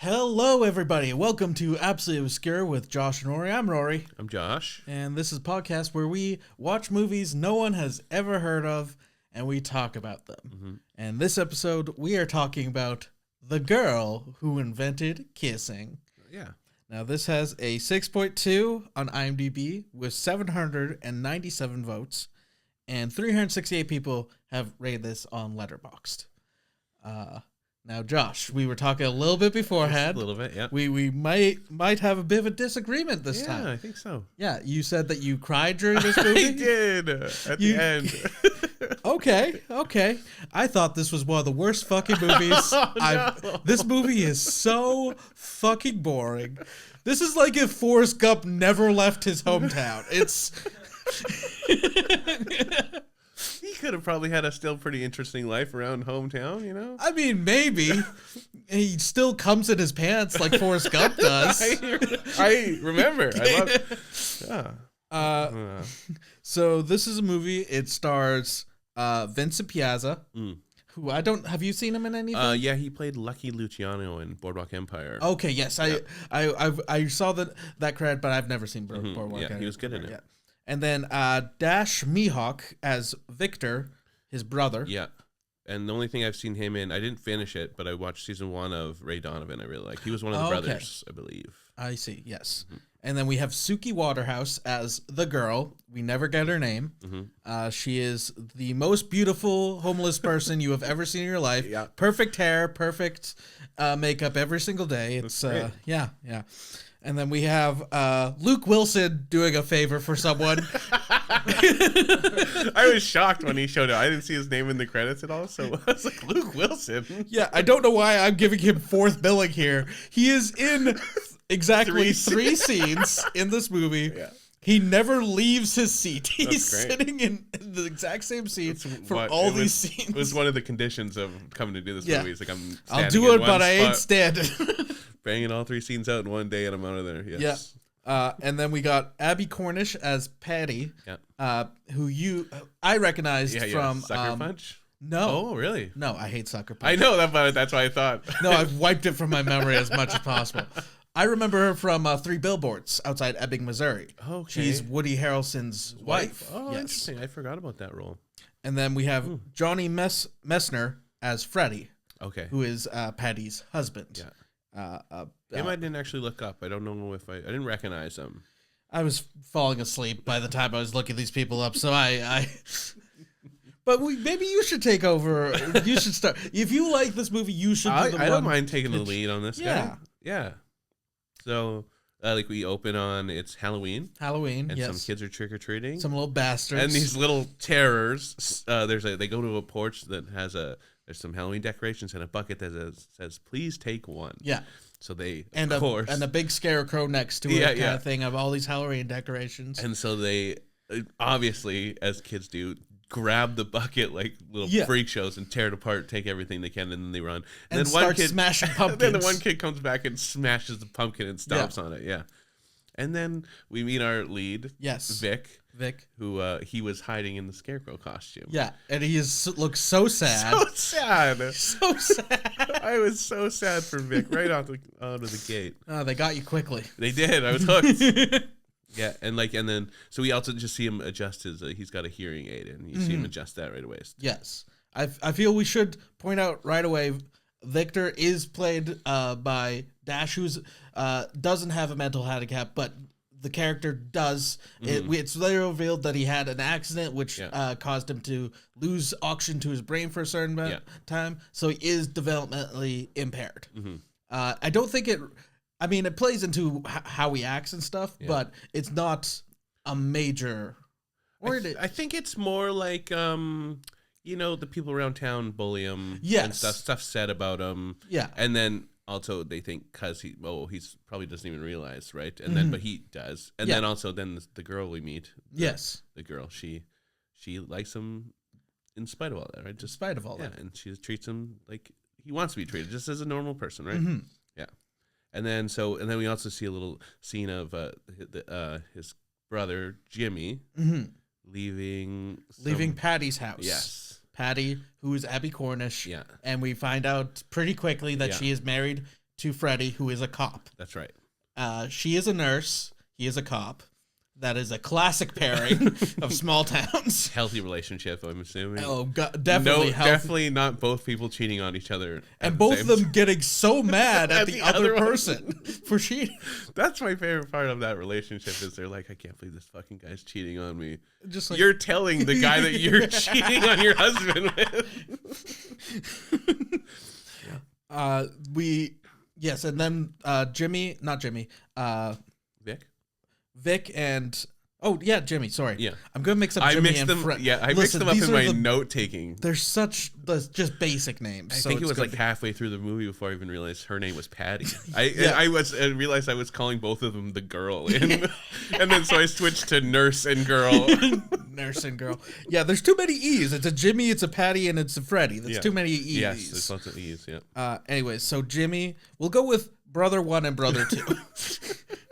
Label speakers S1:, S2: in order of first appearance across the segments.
S1: Hello, everybody. Welcome to Absolutely Obscure with Josh and Rory. I'm Rory.
S2: I'm Josh.
S1: And this is a podcast where we watch movies no one has ever heard of, and we talk about them.
S2: Mm-hmm.
S1: And this episode, we are talking about the girl who invented kissing.
S2: Yeah.
S1: Now, this has a 6.2 on IMDb with 797 votes, and 368 people have rated this on Letterboxd. Now, Josh, we were talking a little bit beforehand.
S2: A little bit, yeah.
S1: We might have a bit of a disagreement this time.
S2: Yeah, I think so.
S1: Yeah, you said that you cried during this movie?
S2: I did at the end.
S1: Okay. I thought this was one of the worst fucking movies.
S2: No.
S1: This movie is so fucking boring. This is like if Forrest Gump never left his hometown. It's...
S2: He could have probably had a still pretty interesting life around hometown, you know?
S1: I mean, maybe. He still comes in his pants like Forrest Gump does.
S2: I remember. I love.
S1: So this is a movie. It stars Vincent Piazza, who I don't. Have you seen him in anything?
S2: Yeah, he played Lucky Luciano in Boardwalk Empire.
S1: Okay, yes, I saw that credit, but I've never seen Boardwalk Empire.
S2: Yeah, he was good in it.
S1: Yeah. And then Dash Mihawk as Victor, his brother.
S2: Yeah. And the only thing I've seen him in, I didn't finish it, but I watched season 1 of Ray Donovan. I really like. He was one of the brothers, I believe.
S1: I see, yes. Mm-hmm. And then we have Suki Waterhouse as the girl. We never get her name. Mm-hmm. She is the most beautiful homeless person you have ever seen in your life.
S2: Yeah.
S1: Perfect hair, perfect makeup every single day. It's yeah. And then we have Luke Wilson doing a favor for someone.
S2: I was shocked when he showed up. I didn't see his name in the credits at all, so I was like, Luke Wilson.
S1: Yeah, I don't know why I'm giving him fourth billing here. He is in exactly three scenes in this movie. Yeah. He never leaves his seat. He's sitting in the exact same seat for all these scenes.
S2: It was one of the conditions of coming to do this movie. He's like,
S1: I'll do it, but I ain't standing.
S2: Banging all 3 scenes out in one day, and I'm out of there. Yes.
S1: Yeah. And then we got Abby Cornish as Patty, who I recognized from
S2: Sucker Punch.
S1: No.
S2: Oh, really?
S1: No, I hate Sucker Punch.
S2: I know that, but that's why I thought.
S1: No, I've wiped it from my memory as much as possible. I remember her from 3 Billboards outside Ebbing, Missouri.
S2: Okay.
S1: She's Woody Harrelson's wife.
S2: Oh, yes. Interesting. I forgot about that role.
S1: And then we have Johnny Messner as Freddie.
S2: Okay.
S1: Who is Patty's husband.
S2: Yeah. Him I didn't actually look up. I don't know if I didn't recognize him.
S1: I was falling asleep by the time I was looking these people up, so I But maybe you should take over. You should start. If you like this movie, you should do
S2: I don't mind taking the lead on this guy. Yeah. So, we open on, it's Halloween. And some kids are trick-or-treating.
S1: Some little bastards.
S2: And these little terrors, they go to a porch that has there's some Halloween decorations and a bucket that says, please take one.
S1: Yeah.
S2: So they,
S1: and a big scarecrow next to it kind of thing of all these Halloween decorations.
S2: And so they, obviously, as kids do, grab the bucket like little freak shows and tear it apart, take everything they can, and then they run.
S1: And then start smashing pumpkins.
S2: Then the one kid comes back and smashes the pumpkin and stomps on it. Yeah. And then we meet our lead, Vic, who he was hiding in the scarecrow costume.
S1: Yeah, and he looks so sad.
S2: So sad.
S1: So sad.
S2: I was so sad for Vic right out of the gate.
S1: Oh, they got you quickly.
S2: They did. I was hooked. Yeah, and then so we also just see him adjust his. He's got a hearing aid, and you see him adjust that right away.
S1: Yes, I feel we should point out right away. Victor is played by Dash, who doesn't have a mental handicap, but the character does. It's later revealed that he had an accident which caused him to lose oxygen to his brain for a certain amount of time, so he is developmentally impaired. I don't think it. I mean, it plays into how he acts and stuff, but it's not a major.
S2: I think it's more like the people around town bully him.
S1: Yes.
S2: And stuff said about him.
S1: Yeah.
S2: And then also they think because he's probably doesn't even realize, right? And then but he does. And then also the girl we meet. The girl, she likes him in spite of all that, right? Just in
S1: spite of all that.
S2: Yeah, and she treats him like he wants to be treated, just as a normal person, right? Yeah. And then we also see a little scene of his brother Jimmy leaving
S1: Patty's house.
S2: Yes.
S1: Patty, who is Abby Cornish.
S2: Yeah.
S1: And we find out pretty quickly that she is married to Freddy, who is a cop.
S2: That's right.
S1: She is a nurse. He is a cop. That is a classic pairing of small towns.
S2: Healthy relationship, I'm assuming.
S1: Oh, definitely healthy.
S2: Definitely not both people cheating on each other.
S1: And both of them getting so mad at the other person for cheating.
S2: That's my favorite part of that relationship is they're like, I can't believe this fucking guy's cheating on me.
S1: Just like,
S2: you're telling the guy that you're cheating on your husband with.
S1: Yes, and then Vic and Jimmy. Sorry,
S2: yeah,
S1: I'm gonna mix up. Jimmy and Fred.
S2: Yeah, I mixed them up in my note taking.
S1: They're just basic names.
S2: I think it was like halfway through the movie before I even realized her name was Patty. I realized I was calling both of them the girl, and then so I switched to nurse and girl.
S1: Nurse and girl. Yeah, there's too many E's. It's a Jimmy, it's a Patty, and it's a Freddy. There's too many E's.
S2: Yes, there's lots of E's. Yeah.
S1: Anyways, so Jimmy, we'll go with brother 1 and brother 2.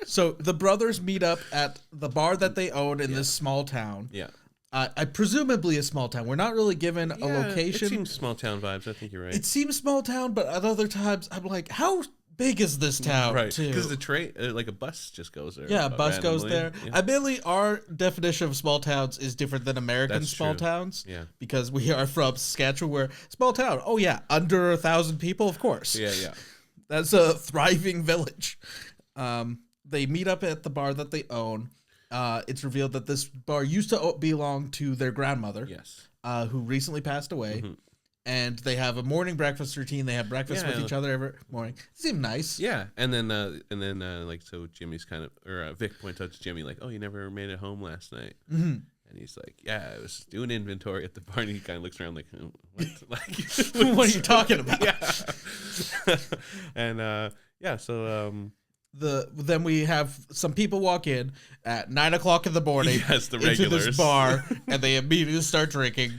S1: So the brothers meet up at the bar that they own in this small town.
S2: Yeah.
S1: I presumably a small town. We're not really given a location.
S2: It seems small town vibes. I think you're right.
S1: It seems small town, but at other times I'm like, how big is this town?
S2: Right. Because the train, like a bus just goes there.
S1: Yeah, a bus goes there. Yeah. Admittedly, our definition of small towns is different than American small towns.
S2: Yeah.
S1: Because we are from Saskatchewan, where small town. Oh yeah, under 1,000 people, of course.
S2: Yeah.
S1: That's a thriving village. They meet up at the bar that they own. It's revealed that this bar used to belong to their grandmother, who recently passed away. Mm-hmm. And they have a morning breakfast routine. They have breakfast with each other every morning. Seemed nice.
S2: Yeah, and then like so Jimmy's kind of Vic points out to Jimmy like, oh, you never made it home last night. Mm-hmm. And he's like, yeah, I was doing inventory at the bar. And he kind of looks around like, what? Like,
S1: what are you talking about?
S2: Yeah. And so.
S1: Then we have some people walk in at 9:00 in the morning into this bar, and they immediately start drinking.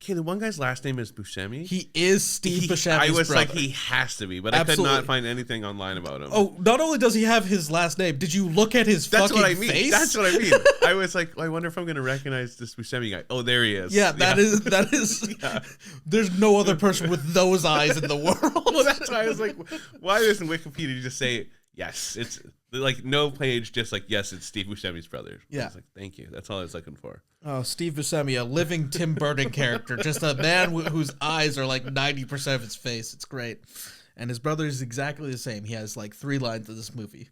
S2: Okay, the one guy's last name is Buscemi.
S1: He is Steve Buscemi's
S2: I was
S1: brother.
S2: like, he has to be, but Absolutely. I could not find anything online about him.
S1: Oh, not only does he have his last name, did you look at his
S2: That's
S1: fucking
S2: what I mean.
S1: face?
S2: That's what I mean. I was like, I wonder if I'm going to recognize this Buscemi guy. Oh, there he is.
S1: Yeah, that is. Yeah. There's no other person with those eyes in the world.
S2: Well, that's why I was like, why doesn't Wikipedia just say, yes, it's like no page, just like, yes, it's Steve Buscemi's brother.
S1: Yeah.
S2: I was like, thank you. That's all I was looking for.
S1: Oh, Steve Buscemi, a living Tim Burton character. Just a man whose eyes are like 90% of his face. It's great. And his brother is exactly the same. He has like 3 lines in this movie.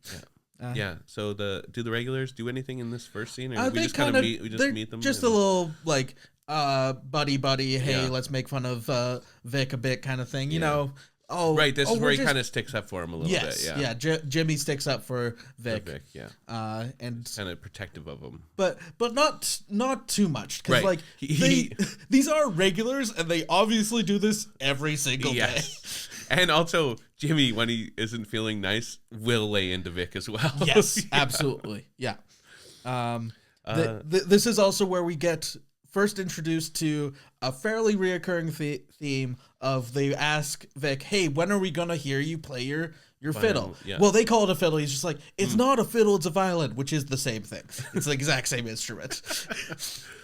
S2: Yeah. So do the regulars do anything in this first scene? Or we just kind of meet them?
S1: Just a little like buddy, hey, let's make fun of Vic a bit kind of thing. You know. Oh,
S2: right. This is where he kind of sticks up for him a little bit. Yeah.
S1: Jimmy sticks up for Vic. And
S2: kind of protective of him,
S1: but not too much because like these are regulars and they obviously do this every single day.
S2: And also Jimmy, when he isn't feeling nice, will lay into Vic as well.
S1: Yes, absolutely. Yeah. This is also where we get first introduced to a fairly reoccurring theme of they ask Vic, hey, when are we going to hear you play your fiddle? Yeah. Well, they call it a fiddle. He's just like, it's not a fiddle, it's a violin, which is the same thing. It's the exact same instrument.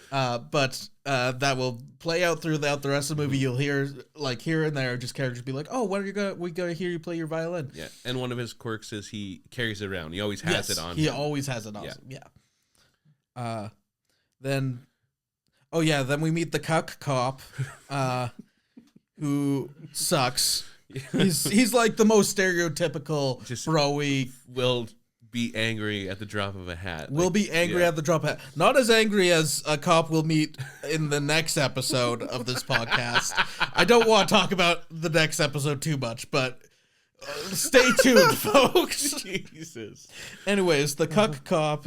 S1: But that will play out throughout the rest of the movie. You'll hear, like, here and there, just characters be like, oh, when are we going to hear you play your violin?
S2: Yeah, and one of his quirks is he carries it around. He always has it on him.
S1: He always has it on him, yeah. Then we meet the cuck cop, who sucks. He's like the most stereotypical bro-y.
S2: Will be angry at the drop of a hat.
S1: Will be angry at the drop of a hat. Not as angry as a cop we'll meet in the next episode of this podcast. I don't want to talk about the next episode too much, but stay tuned, folks.
S2: Jesus.
S1: Anyways, the cuck cop,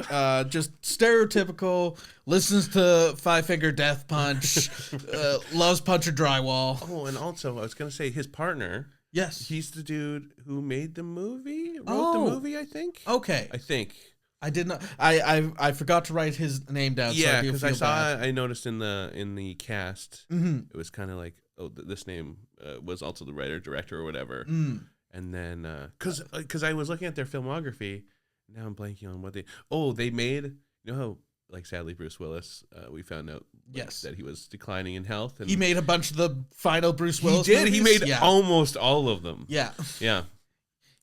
S1: just stereotypical, listens to Five Finger Death Punch, loves Punch a Drywall.
S2: Oh, and also, I was going to say, his partner.
S1: Yes.
S2: He's the dude who made the movie, wrote the movie, I think.
S1: Okay.
S2: I think.
S1: I did not. I forgot to write his name down.
S2: Yeah, because I noticed in the cast, it was kind of like, oh, this name was also the writer, director, or whatever. And then, because I was looking at their filmography, now I'm blanking on what they made, you know how, like, sadly, Bruce Willis, we found out that he was declining in health. And
S1: he made a bunch of the final Bruce Willis
S2: movies.
S1: He
S2: made almost all of them.
S1: Yeah.
S2: Yeah.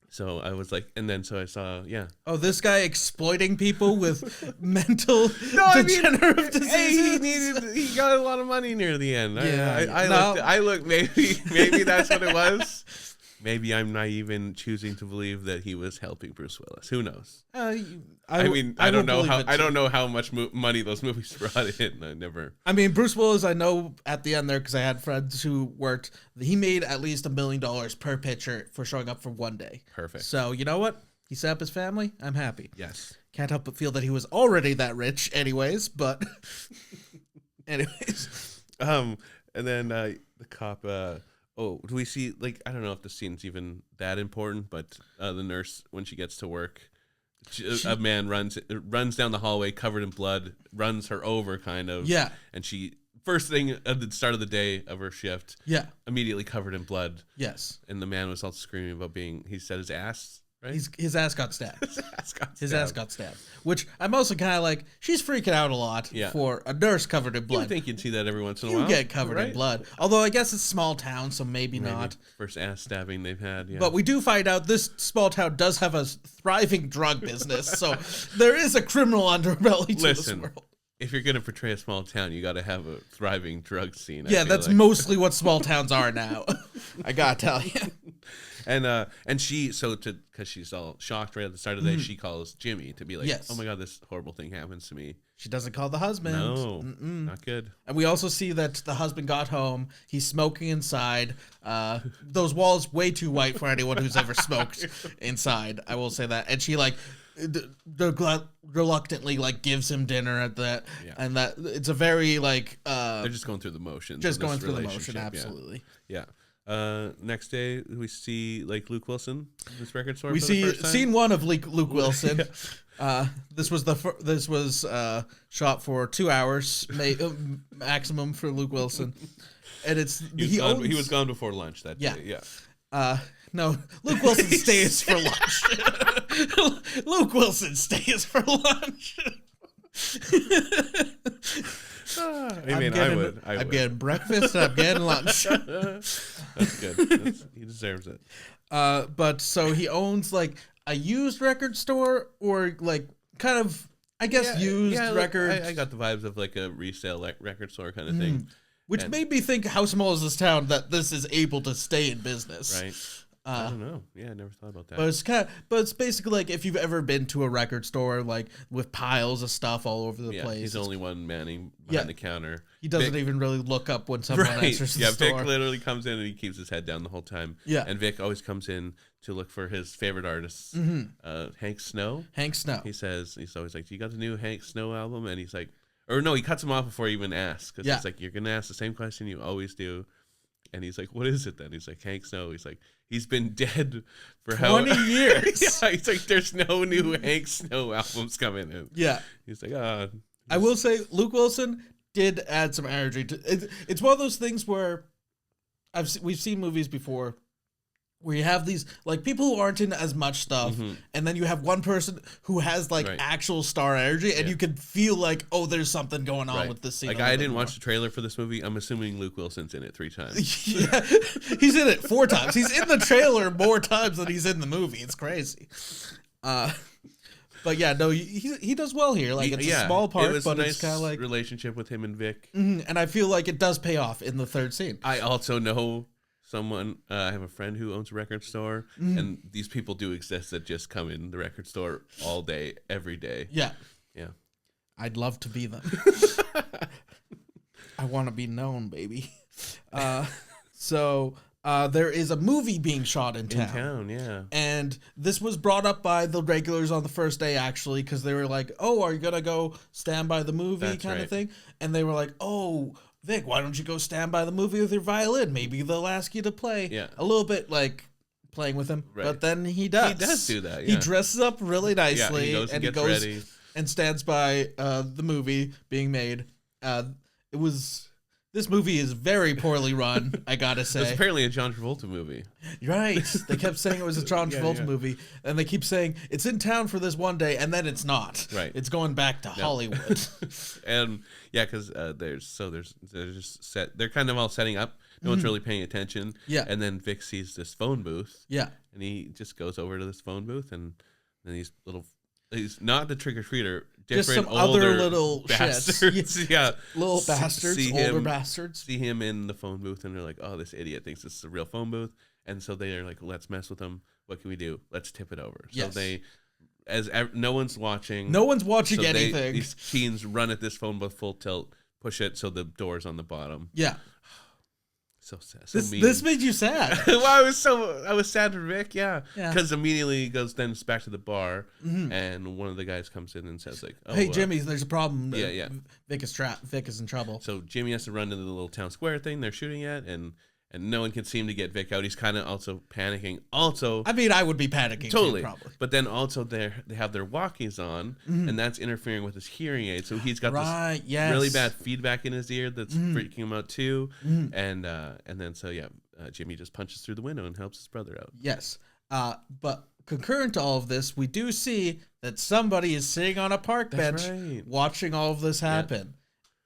S2: So I was like, and then so I saw, yeah.
S1: Oh, this guy exploiting people with mental degenerative diseases.
S2: Hey, he got a lot of money near the end.
S1: Yeah,
S2: I looked, maybe that's what it was. Maybe I'm naive in choosing to believe that he was helping Bruce Willis. Who knows? I don't know how much money those movies brought in.
S1: I mean, Bruce Willis, I know at the end there, because I had friends who worked, he made at least $1 million per picture for showing up for one day.
S2: Perfect.
S1: So you know what? He set up his family. I'm happy.
S2: Yes.
S1: Can't help but feel that he was already that rich, anyways. But, anyways.
S2: And then the cop. Do we see, like, I don't know if the scene's even that important, but the nurse, when she gets to work, a man runs down the hallway covered in blood, runs her over, kind of.
S1: Yeah.
S2: And she, first thing at the start of the day of her shift,
S1: yeah,
S2: immediately covered in blood.
S1: Yes.
S2: And the man was all screaming about he said his ass, right?
S1: His ass got stabbed.
S2: His ass got stabbed.
S1: Which I'm also kind of like, she's freaking out a lot for a nurse covered in blood.
S2: You would think you'd see that every once in a while.
S1: You get covered in blood. Although I guess it's a small town, so maybe not.
S2: First ass stabbing they've had, yeah.
S1: But we do find out this small town does have a thriving drug business, so there is a criminal underbelly to this world.
S2: If you're going to portray a small town, you got to have a thriving drug scene.
S1: Yeah, that's mostly what small towns are now. I got to tell you.
S2: And she, because she's all shocked right at the start of the day, she calls Jimmy to be like,
S1: yes.
S2: Oh my God, this horrible thing happens to me.
S1: She doesn't call the husband.
S2: No, not good.
S1: And we also see that the husband got home. He's smoking inside. Those walls way too white for anyone who's ever smoked inside. I will say that. And she reluctantly gives him dinner at that, and that it's a very
S2: they're just going through the motions.
S1: Just going through the motion, absolutely.
S2: Yeah. Next day we see Luke Wilson in this record store.
S1: We see scene one of Luke Wilson. This was shot for 2 hours maximum for Luke Wilson, and he
S2: was gone before lunch that day.
S1: Yeah. No, Luke Wilson stays for lunch. Luke Wilson stays for lunch. I'm getting breakfast and I'm getting lunch.
S2: That's good. He deserves it.
S1: But so he owns a used record store or kind of, I guess, used records.
S2: I got the vibes of a resale record store kind of thing.
S1: Which made me think, how small is this town that this is able to stay in business?
S2: Right. I don't know. Yeah, I never thought about that.
S1: But it's basically if you've ever been to a record store with piles of stuff all over the place.
S2: He's the only one manning behind the counter.
S1: He doesn't even really look up when someone answers the store.
S2: Vic literally comes in and he keeps his head down the whole time.
S1: Yeah.
S2: And Vic always comes in to look for his favorite artists. Hank Snow.
S1: Hank Snow.
S2: He's always like, "Do you got the new Hank Snow album?" And he's like, or no, he cuts him off before he even asks. Because he's like, "You're going to ask the same question you always do." And he's like, "What is it then?" He's like, "Hank Snow." He's like, "He's been dead for
S1: 20 years."
S2: Yeah, he's like, "There's no new Hank Snow albums coming in."
S1: Yeah.
S2: He's like,
S1: I will say, Luke Wilson did add some energy to it. It's one of those things where we've seen movies before where you have these people who aren't in as much stuff, and then you have one person who has actual star energy, and you can feel there's something going on with this scene.
S2: I didn't watch the trailer for this movie. I'm assuming Luke Wilson's in it 3 times.
S1: Yeah, he's in it 4 times. He's in the trailer more times than he's in the movie. It's crazy. But yeah, no, he does well here. It's a small part, but
S2: nice
S1: it's kind of
S2: relationship with him and Vic.
S1: And I feel it does pay off in the 3rd scene.
S2: I also know someone, I have a friend who owns a record store, and these people do exist that just come in the record store all day, every day.
S1: Yeah.
S2: Yeah.
S1: I'd love to be them. I want to be known, baby. So there is a movie being shot in town.
S2: Yeah.
S1: And this was brought up by the regulars on the first day, actually, because they were like, "Oh, are you going to go stand by the movie?" kind of thing. And they were like, "Oh, Vic, why don't you go stand by the movie with your violin? Maybe they'll ask you to play." A little bit playing with him. Right. But then he does.
S2: He does do that,
S1: He dresses up really nicely.
S2: He goes and gets ready.
S1: And stands by the movie being made. This This movie is very poorly run, I gotta
S2: It's
S1: say.
S2: apparently a John Travolta movie.
S1: Right. They kept saying it was a John
S2: Yeah,
S1: Travolta
S2: yeah.
S1: movie, and they keep saying it's in town for this one day, and then it's not.
S2: Right.
S1: It's going back to Hollywood.
S2: And yeah, because they're just set. They're kind of all setting up. No one's really paying attention.
S1: Yeah.
S2: And then Vic sees this phone booth.
S1: Yeah.
S2: And he just goes over to this phone booth, and then he's not the trick or treater.
S1: Just
S2: Different
S1: some
S2: older
S1: other little
S2: bastards.
S1: shits.
S2: Yeah.
S1: Little bastards, older bastards.
S2: See him in the phone booth, and they're like, "Oh, this idiot thinks this is a real phone booth," and so they're like, "Let's mess with him. What can we do? Let's tip it over." So
S1: Yes.
S2: no one's watching.
S1: No one's watching
S2: so
S1: anything.
S2: These teens run at this phone booth full tilt, push it so the door's on the bottom.
S1: Yeah.
S2: So sad. So mean.
S1: This made you sad.
S2: Well, I was sad for Vic, yeah,
S1: Yeah.
S2: because immediately he goes then back to the bar, and one of the guys comes in and says like, "Oh,
S1: Hey, Jimmy, there's a problem.
S2: Yeah.
S1: Vic is in trouble.
S2: So Jimmy has to run to the little town square thing they're shooting at, and no one can seem to get Vic out. He's kind of also panicking. Also,
S1: I mean, I would be panicking
S2: totally,
S1: too, probably.
S2: but then also they have their walkies on, and that's interfering with his hearing aid. So he's got this really bad feedback in his ear that's freaking him out too. And then Jimmy just punches through the window and helps his brother out.
S1: Yes. But concurrent to all of this, we do see that somebody is sitting on a park bench watching all of this happen.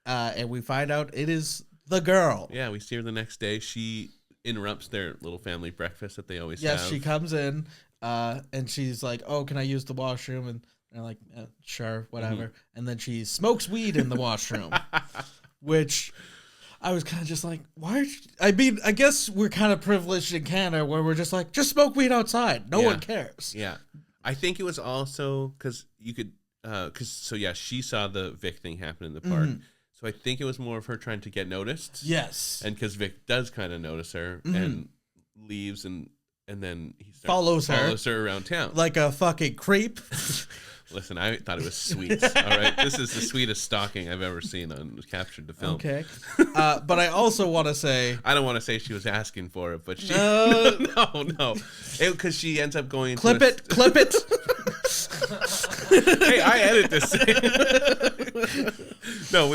S1: And we find out it is the girl.
S2: Yeah, we see her the next day. She interrupts their little family breakfast that they always have.
S1: Yes, she comes in and she's like, "Oh, can I use the washroom?" And they're like, "Sure, whatever." And then she smokes weed in the washroom, which I was kind of just like, why? I mean, I guess we're kind of privileged in Canada where we're just like, just smoke weed outside. No one cares.
S2: Yeah. I think it was also because you could, she saw the Vic thing happen in the park. So I think it was more of her trying to get noticed.
S1: Yes.
S2: And because Vic does kind of notice her and leaves and then he
S1: follows her
S2: around town.
S1: Like a fucking creep.
S2: Listen, I thought it was sweet. All right. This is the sweetest stalking I've ever seen captured the film.
S1: Okay. But I also want to say.
S2: I don't want to say she was asking for it, but she.
S1: No.
S2: No. Because she ends up going.
S1: Clip it.
S2: Hey, I edit this. No,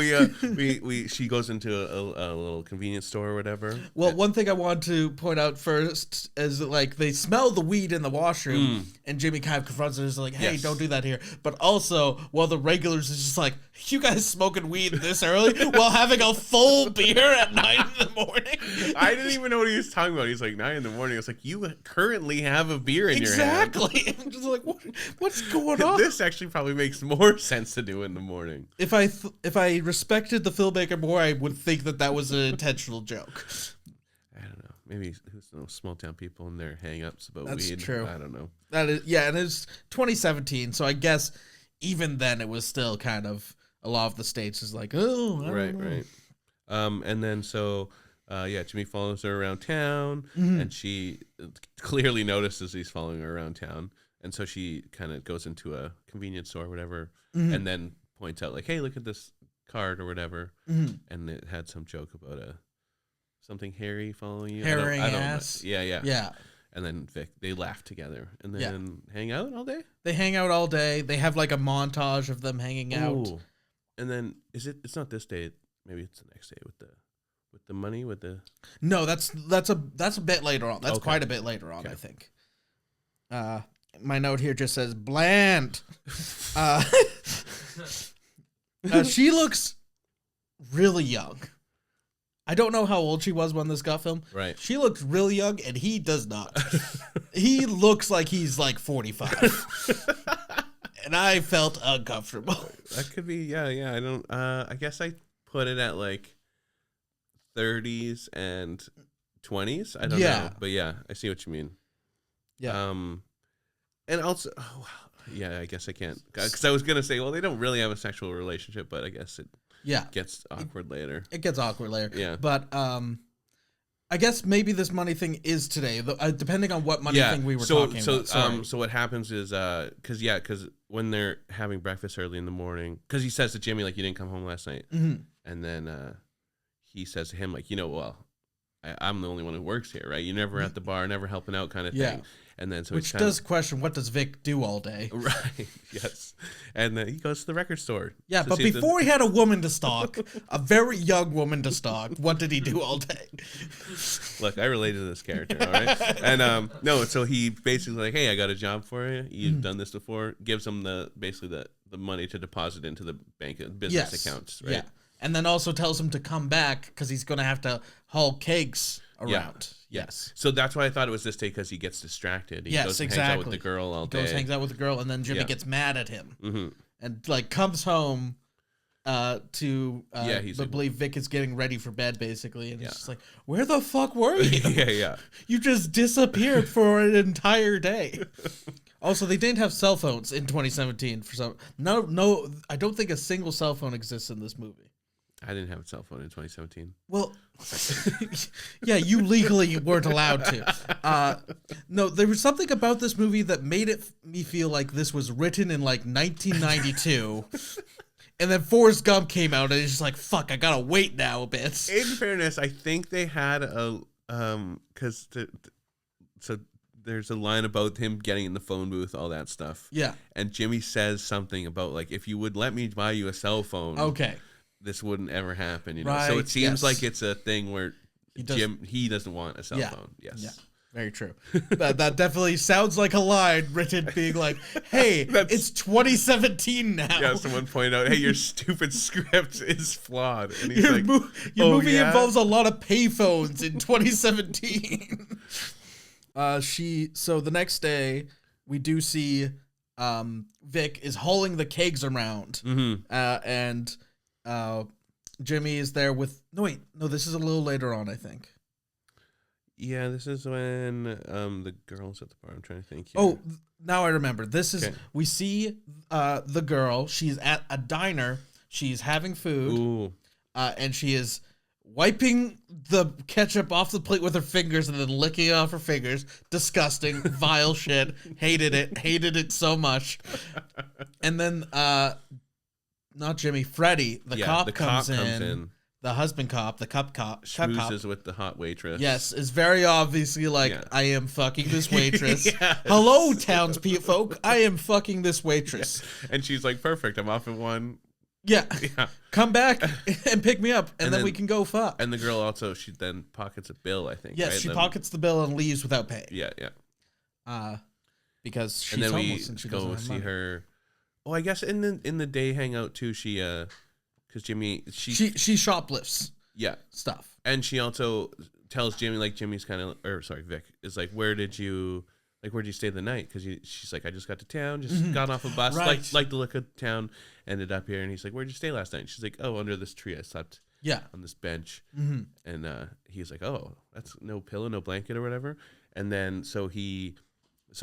S2: she goes into a little convenience store or whatever.
S1: Well, one thing I want to point out first is that, like, they smell the weed in the washroom, and Jimmy kind of confronts her and is like, "Hey, don't do that here." But also, one of the regulars is just like, "You guys smoking weed this early while having a full beer at 9 in the morning?"
S2: I didn't even know what he was talking about. He's like 9 in the morning. I was like, "You currently have a beer in your hand."
S1: Exactly. I'm just like, what's going on?
S2: This actually probably makes more sense to do in the morning.
S1: If I respected the filmmaker more, I would think that was an intentional joke.
S2: I don't know. Maybe small town people and their hang-ups about
S1: That's
S2: weed.
S1: true.
S2: I don't know.
S1: That is, yeah, and it's 2017, so I guess even then it was still kind of a lot of the states is like, oh, I don't know.
S2: Right. And then Jimmy follows her around town, and she clearly notices he's following her around town, and so she kind of goes into a convenience store or whatever, and then points out like, "Hey, look at this card or whatever," and it had some joke about something hairy following you.
S1: Hairy
S2: I don't
S1: ass.
S2: know. Yeah.
S1: Yeah.
S2: And then they laugh together and then hang out all day.
S1: They hang out all day. They have like a montage of them hanging out.
S2: Ooh. And then it's not this day. Maybe it's the next day with the money with the.
S1: No, that's a bit later on. That's quite a bit later on, I think. My note here just says bland. She looks really young. I don't know how old she was when this got filmed.
S2: Right.
S1: She looks really young, and he does not. He looks like he's like 45. And I felt uncomfortable.
S2: That could be, yeah. I don't. I guess I put it at like 30s and 20s. I don't know, but yeah, I see what you mean.
S1: Yeah.
S2: And also, I guess I can't, because I was gonna say, well, they don't really have a sexual relationship, but I guess it gets awkward later.
S1: It gets awkward later.
S2: Yeah.
S1: But I guess maybe this money thing is today, depending on what money thing we were talking about.
S2: So what happens is, because when they're having breakfast early in the morning, because he says to Jimmy, like, "You didn't come home last night," and then he says to him, like, well, I'm the only one who works here, right? You're never at the bar, never helping out kind of thing.
S1: Yeah.
S2: And then so
S1: Which does question, what does Vic do all day?
S2: Right, yes. And then he goes to the record store.
S1: Yeah, but before he had a woman to stalk, a very young woman to stalk, what did he do all day?
S2: Look, I related to this character, all right? And no, so he basically like, hey, I got a job for you. You've done this before. Gives him the money to deposit into the bank business accounts, right?
S1: Yeah. And then also tells him to come back because he's going to have to haul cakes around. Yes.
S2: So that's why I thought it was this day, because he gets distracted. He goes and hangs out with the girl all day.
S1: Hangs out with the girl, and then Jimmy gets mad at him and like comes home to believe Vic is getting ready for bed, basically, and he's just like, "Where the fuck were you?
S2: Yeah.
S1: You just disappeared for an entire day." Also, they didn't have cell phones in 2017 for some. No, I don't think a single cell phone exists in this movie.
S2: I didn't have a cell phone in 2017.
S1: Well, yeah, you legally weren't allowed to. No, there was something about this movie that made me feel like this was written in like 1992. And then Forrest Gump came out, and it's just like, fuck, I gotta wait now a bit.
S2: In fairness, I think they had so there's a line about him getting in the phone booth, all that stuff.
S1: Yeah.
S2: And Jimmy says something about like, if you would let me buy you a cell phone.
S1: Okay.
S2: This wouldn't ever happen, you know.
S1: Right,
S2: so it seems like it's a thing where he doesn't want a cell phone. Yes.
S1: Yeah. Very true. that definitely sounds like a line written being like, hey, it's 2017 now.
S2: Yeah, someone pointed out, hey, your stupid script is flawed. And he's
S1: your movie involves a lot of payphones in 2017. So the next day, we do see Vic is hauling the kegs around. And Jimmy is there with... No, this is a little later on, I think.
S2: Yeah, this is when the girl's at the bar. I'm trying to think here.
S1: Oh, now I remember. This is... Okay. We see the girl. She's at a diner. She's having food.
S2: Ooh.
S1: And she is wiping the ketchup off the plate with her fingers and then licking it off her fingers. Disgusting. Vile shit. Hated it so much. And then... not Jimmy, Freddie, the cop comes in. The husband cop, the cup cop.
S2: Schmoozes with the hot waitress.
S1: Yes, is very obviously like, I am fucking this waitress. Yes. Hello, townsfolk. I am fucking this waitress.
S2: Yeah. And she's like, perfect. I'm off at 1.
S1: Yeah. Come back and pick me up, and then we can go fuck.
S2: And the girl also, she then pockets a bill, I think.
S1: Yes, right? She pockets the bill and leaves without pay.
S2: Yeah.
S1: Because she's homeless and she doesn't have money.
S2: Her. Oh, I guess in the day hangout too, she because Jimmy she
S1: shoplifts stuff,
S2: and she also tells Jimmy, like, Jimmy's kind of, or sorry, Vic is like, where'd you stay the night? Because she's like, I just got to town, just got off a bus, right. like the look of town, ended up here, and he's like, where'd you stay last night? And she's like, oh, under this tree, I slept on this bench, and he's like, oh, that's no pillow, no blanket or whatever, and then So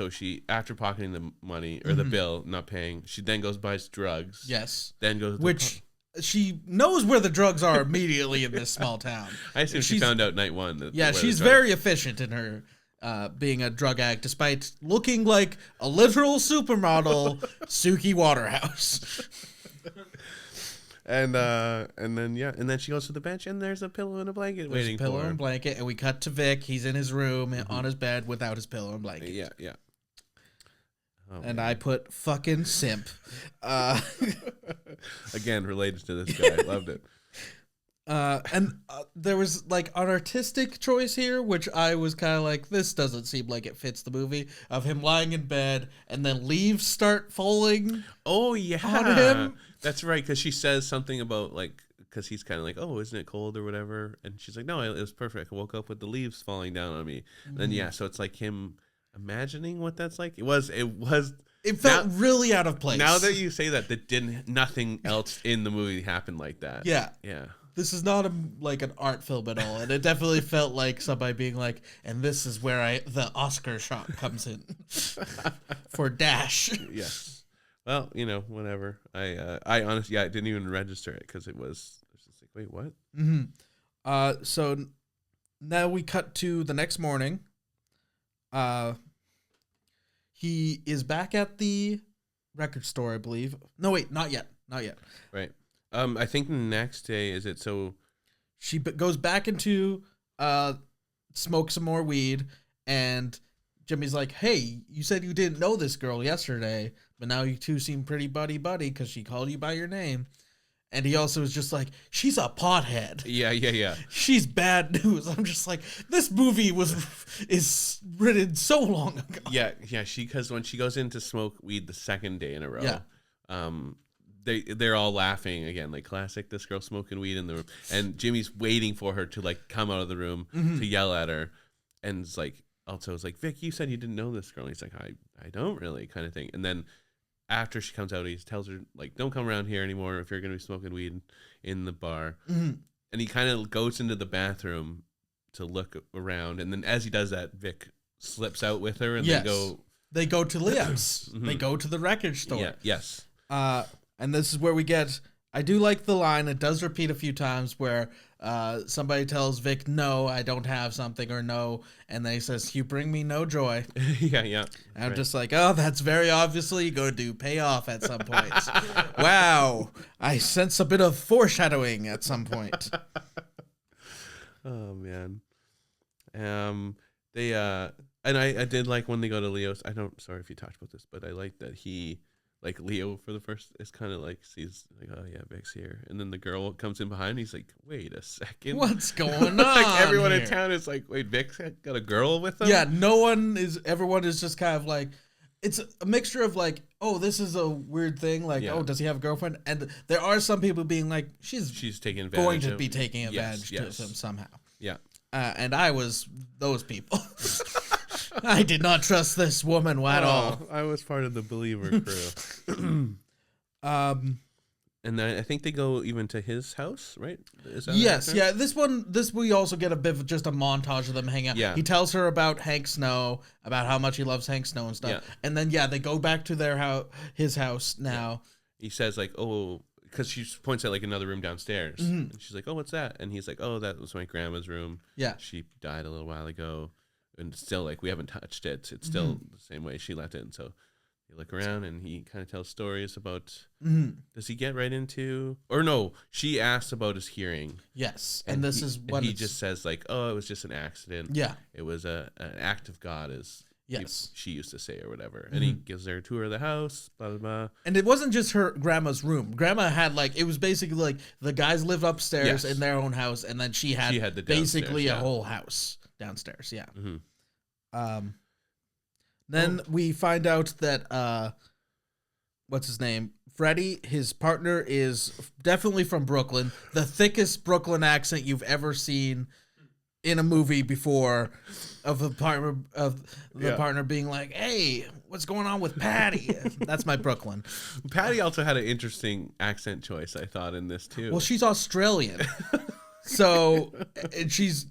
S2: she, after pocketing the money or the bill, not paying, she then goes buys drugs.
S1: Yes.
S2: Then goes,
S1: she knows where the drugs are immediately in this small town.
S2: I assume she found out night one.
S1: She's very efficient in her being a drug addict, despite looking like a literal supermodel, Suki Waterhouse.
S2: And then she goes to the bench, and there's a pillow and a blanket waiting for her.
S1: Pillow and blanket, and we cut to Vic. He's in his room on his bed without his pillow and blanket.
S2: Yeah.
S1: Oh, and man. I put fucking simp.
S2: Again, related to this guy. Loved it.
S1: And there was like an artistic choice here, which I was kind of like, this doesn't seem like it fits the movie, of him lying in bed and then leaves start falling.
S2: Oh yeah,
S1: on him.
S2: That's right, because she says something about like, because he's kind of like, oh, isn't it cold or whatever, and she's like, no, it was perfect. I woke up with the leaves falling down on me. And then so it's like him imagining what that's like. It felt
S1: really out of place.
S2: Now that you say that, nothing else in the movie happened like that.
S1: Yeah.
S2: This
S1: is not like an art film at all, and it definitely felt like somebody being like, and this is where the Oscar shot comes in for Dash.
S2: Yes. Well, whatever. I honestly, I didn't even register it because it was just like, wait, what?
S1: So now we cut to the next morning. He is back at the record store, I believe. No, wait, not yet.
S2: Right. I think the next day, is it so...
S1: She goes back into smoke some more weed, and Jimmy's like, hey, you said you didn't know this girl yesterday, but now you two seem pretty buddy-buddy because she called you by your name. And he also is just like, she's a pothead.
S2: Yeah.
S1: She's bad news. I'm just like, this movie is written so long ago.
S2: Yeah. Because when she goes in to smoke weed the second day in a row, they're all laughing again, like classic. This girl smoking weed in the room, and Jimmy's waiting for her to like come out of the room to yell at her, and it's like also it's like, Vic, you said you didn't know this girl. And he's like, I don't really, kind of thing. And then after she comes out, he tells her, like, don't come around here anymore if you're going to be smoking weed in the bar. And he kind of goes into the bathroom to look around. And then as he does that, Vic slips out with her, and
S1: they go to Leo's. They go to the record store.
S2: Yeah, yes.
S1: And this is where we get, I do like the line, it does repeat a few times, where somebody tells Vic, no, I don't have something, or no, and then he says, you bring me no joy.
S2: Yeah.
S1: And I'm just like, oh, that's very obviously going to pay off at some point. Wow. I sense a bit of foreshadowing at some point.
S2: Oh, man. They, and I did like when they go to Leo's, sorry if you talked about this, but I like that he, like Leo for the first, is kind of like sees like, oh yeah, Vic's here, and then the girl comes in behind. And he's like, wait a second,
S1: what's going on?
S2: Like everyone
S1: here?
S2: in town is like, wait, Vic's got a girl with him?
S1: Yeah, everyone is just kind of like, it's a mixture of like, oh, this is a weird thing, like, oh, does he have a girlfriend? And there are some people being like, she's
S2: taking advantage
S1: going to be taking advantage of him somehow.
S2: Yeah, and
S1: I was those people. I did not trust this woman at all.
S2: I was part of the believer crew. And then I think they go even to his house, right?
S1: Yes, yeah. This we also get a bit of just a montage of them hanging out.
S2: Yeah.
S1: He tells her about Hank Snow, about how much he loves Hank Snow and stuff.
S2: Yeah.
S1: And then they go back to his house now.
S2: Yeah. He says like, oh, because she points at like another room downstairs, and she's like, oh, what's that? And he's like, oh, that was my grandma's room.
S1: Yeah,
S2: she died a little while ago. And still, like, we haven't touched it. It's still the same way she left it. And so you look around, and he kind of tells stories about. Does he get right into? Or no, she asks about his hearing.
S1: Yes, and this is what
S2: he just says, like, oh, it was just an accident.
S1: Yeah,
S2: it was an act of God, as she used to say, or whatever. And he gives her a tour of the house. Blah blah blah. And
S1: it wasn't just her grandma's room. Grandma had it was basically like the guys lived upstairs in their own house, and then she had basically a whole house downstairs. Yeah. Then we find out that what's his name? Freddie, his partner, is definitely from Brooklyn. The thickest Brooklyn accent you've ever seen in a movie before, of the partner being like, "Hey, what's going on with Patty?" That's my Brooklyn.
S2: Patty also had an interesting accent choice, I thought, in this too.
S1: Well, she's Australian, so and she's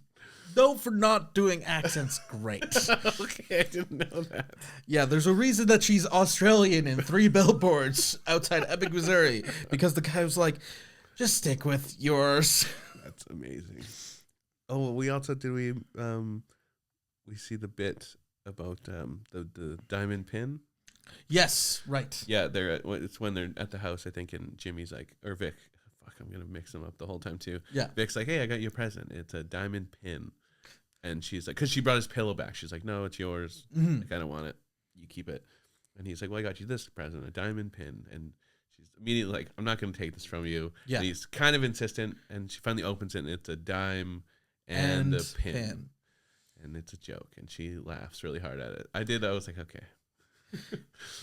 S1: known for not doing accents great.
S2: Okay, I didn't know that.
S1: Yeah, there's a reason that she's Australian in 3 billboards outside Ebbing, Missouri, because the guy was like, just stick with yours.
S2: That's amazing. Oh, we also we see the bit about the diamond pin.
S1: Yes, right.
S2: Yeah, it's when they're at the house, I think, and Jimmy's like, or Vic, fuck, I'm gonna mix them up the whole time too.
S1: Yeah,
S2: Vic's like, hey, I got you a present. It's a diamond pin. And she's like, because she brought his pillow back. She's like, no, it's yours. I kind of want it. You keep it. And he's like, well, I got you this present, a diamond pin. And she's immediately like, I'm not going to take this from you. Yeah. And he's kind of insistent. And she finally opens it, and it's a dime and a pin. And it's a joke. And she laughs really hard at it. I was like, okay.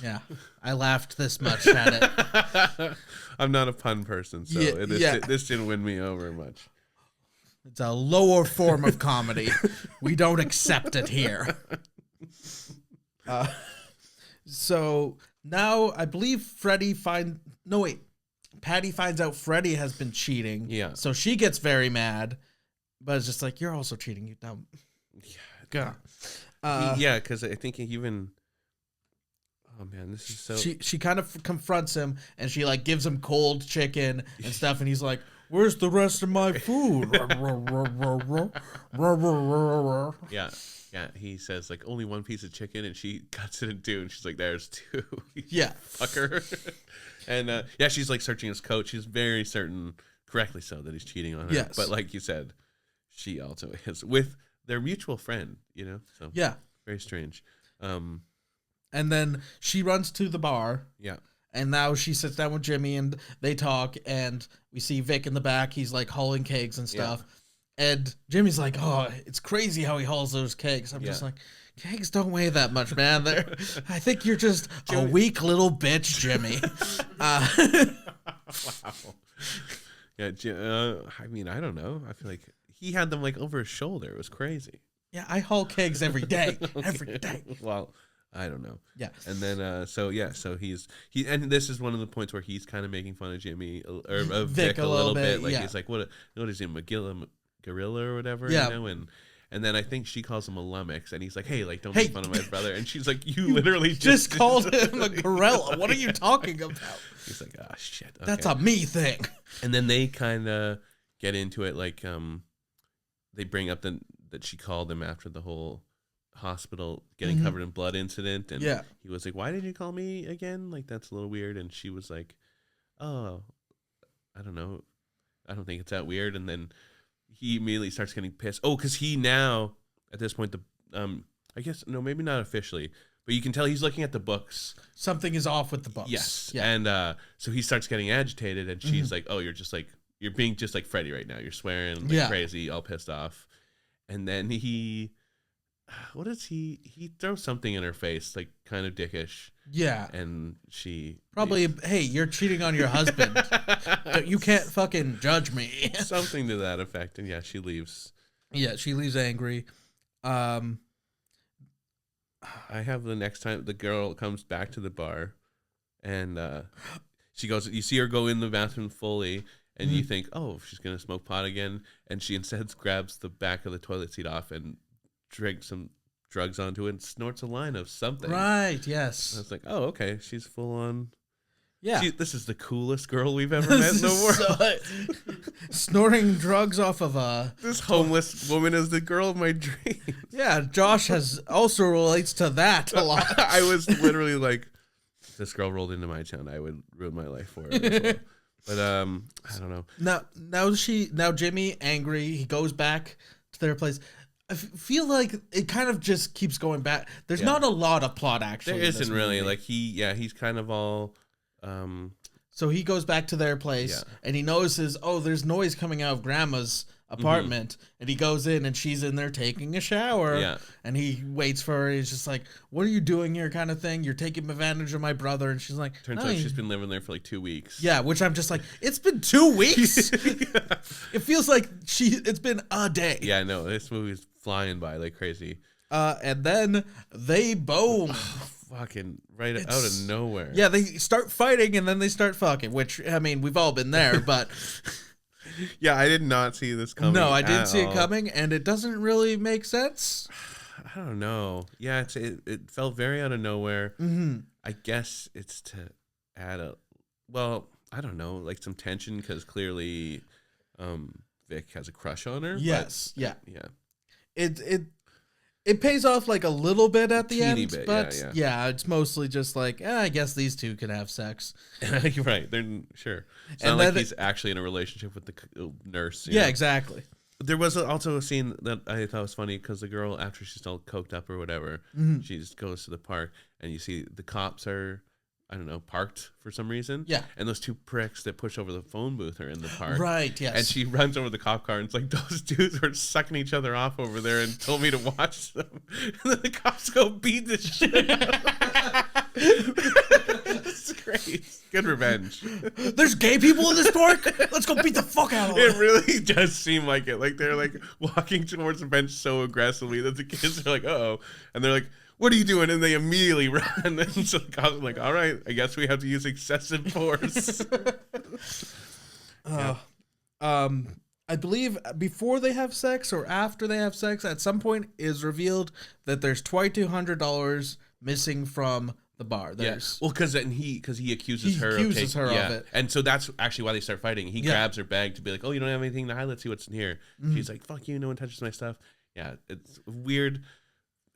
S1: Yeah. I laughed this much at it.
S2: I'm not a pun person, so this didn't win me over much.
S1: It's a lower form of comedy. We don't accept it here. So now I believe Patty finds out Freddie has been cheating. Yeah. So she gets very mad, but it's just like, you're also cheating, you dumb.
S2: Yeah. Yeah, because I think even. Oh man, this is so.
S1: She kind of confronts him, and she gives him cold chicken and stuff, and he's like, where's the rest of my food?
S2: Yeah. He says only one piece of chicken, and she cuts it in 2, and she's like, there's 2.
S1: Yeah.
S2: Fucker. And she's searching his coat. She's very certain, correctly so, that he's cheating on her.
S1: Yes.
S2: But like you said, she also is with their mutual friend, so
S1: Yeah.
S2: very strange.
S1: And then she runs to the bar.
S2: Yeah.
S1: And now she sits down with Jimmy and they talk, and we see Vic in the back. He's like hauling kegs and stuff. Yeah. And Jimmy's like, oh, it's crazy how he hauls those kegs. I'm just like, kegs don't weigh that much, man. I think you're just a weak little bitch, Jimmy.
S2: Wow. Yeah, I mean, I don't know. I feel like he had them like over his shoulder. It was crazy.
S1: Yeah, I haul kegs every day. Every day.
S2: Well, I don't know.
S1: Yeah.
S2: And then so he's and this is one of the points where he's kind of making fun of Jimmy or Vic a little bit. Like he's like, what is he, gorilla or whatever?
S1: Yeah.
S2: And then I think she calls him a lummox, and he's like, hey, like, don't make fun of my brother. And she's like, you literally
S1: just called him a gorilla. What are you talking about?
S2: He's like, oh shit. Okay.
S1: That's a me thing.
S2: And then they kind of get into it, like they bring up that she called him after the whole hospital getting covered in blood incident, and he was like, why did you call me again? Like, that's a little weird. And she was like, oh, I don't know, I don't think it's that weird. And then he immediately starts getting pissed. Oh, because he now at this point, I guess no, maybe not officially, but you can tell he's looking at the books.
S1: Something is off with the books.
S2: Yes. And so he starts getting agitated, and she's like, oh, you're being just like Freddy right now, you're swearing like crazy, all pissed off. And then what does he throws something in her face, like kind of dickish.
S1: Yeah.
S2: And she
S1: probably, hey, you're cheating on your husband. You can't fucking judge me.
S2: Something to that effect. And yeah, she leaves.
S1: Yeah, she leaves angry.
S2: I have the next time the girl comes back to the bar, and she goes, you see her go in the bathroom fully, and you think, oh, she's gonna smoke pot again, and she instead grabs the back of the toilet seat off and drinks some drugs onto it and snorts a line of something.
S1: Right, yes.
S2: I was like, oh, okay, she's full on.
S1: Yeah.
S2: This is the coolest girl we've ever met in the
S1: world. Snorting drugs off of
S2: this homeless woman is the girl of my dreams.
S1: Yeah, Josh also relates to that a lot.
S2: I was literally like, if this girl rolled into my town, I would ruin my life for her as well. But I don't know.
S1: Now Jimmy angry, he goes back to their place. I feel like it kind of just keeps going back. There's not a lot of plot actually.
S2: There isn't really. Like he's kind of all
S1: so he goes back to their place and he notices, oh, there's noise coming out of Grandma's apartment, and he goes in and she's in there taking a shower.
S2: Yeah.
S1: And he waits for her. He's just like, what are you doing here, kind of thing? You're taking advantage of my brother. And she's like,
S2: turns out she's been living there for like 2 weeks.
S1: Yeah, which I'm just like, it's been 2 weeks? It feels like it's been a day.
S2: Yeah, no, this movie's flying by like crazy.
S1: And then they boom.
S2: Fucking out of nowhere.
S1: Yeah, they start fighting and then they start fucking, which, I mean, we've all been there, but...
S2: Yeah, I did not see this coming.
S1: No, I didn't see it coming, and it doesn't really make sense.
S2: I don't know. Yeah, it felt very out of nowhere. I guess it's to add I don't know, like some tension, because clearly Vic has a crush on her.
S1: Yes,
S2: yeah.
S1: It pays off like a little bit at the end,
S2: bit,
S1: but yeah, it's mostly just like, I guess these two can have sex.
S2: Right, they're sure. It's not like he's actually in a relationship with the nurse.
S1: Yeah, exactly.
S2: There was also a scene that I thought was funny, because the girl, after she's all coked up or whatever, she just goes to the park, and you see the cops are, I don't know, parked for some reason.
S1: Yeah.
S2: And those two pricks that push over the phone booth are in the park.
S1: Right, yes.
S2: And she runs over the cop car, and it's like, those dudes were sucking each other off over there and told me to watch them. And then the cops go beat the shit out of them. It's great. Good revenge.
S1: There's gay people in this park? Let's go beat the fuck out of them.
S2: It really does seem like it. Like, they're like walking towards the bench so aggressively that the kids are like, uh-oh. And they're like, what are you doing? And they immediately run. And so the cops are like, all right, I guess we have to use excessive force.
S1: I believe before they have sex or after they have sex, at some point is revealed that there's $2,200 missing from the bar.
S2: Yes. Yeah. Well, because he accuses her of it. And so that's actually why they start fighting. He grabs her bag to be like, oh, you don't have anything to hide? Let's see what's in here. She's like, fuck you, no one touches my stuff. Yeah, it's weird.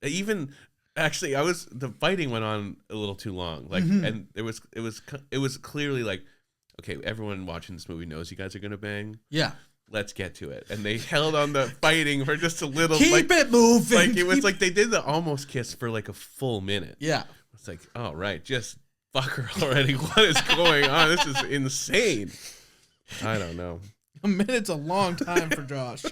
S2: Even... Actually, the fighting went on a little too long. Like, and it was clearly like, okay, everyone watching this movie knows you guys are gonna bang.
S1: Yeah.
S2: let's get to it. And they held on the fighting for just a little.
S1: Keep it moving.
S2: Like it was like they did the almost kiss for like a full minute.
S1: Yeah.
S2: It's like, all right, just fuck her already. What is going on? This is insane. I don't know.
S1: A minute's a long time for Josh.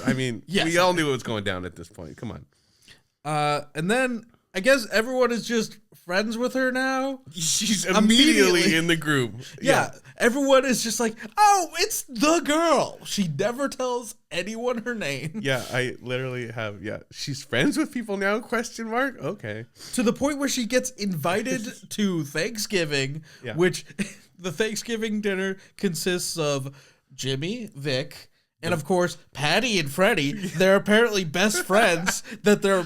S2: I mean,
S1: yes.
S2: We all knew it was going down at this point. Come on.
S1: And then I guess everyone is just friends with her now.
S2: She's immediately in the group.
S1: Yeah. Everyone is just like, oh, it's the girl. She never tells anyone her name.
S2: Yeah, I literally have, she's friends with people now, ? Okay.
S1: To the point where she gets invited to Thanksgiving, which the Thanksgiving dinner consists of Jimmy, Vic, and of course, Patty and Freddie. They're apparently best friends. That they're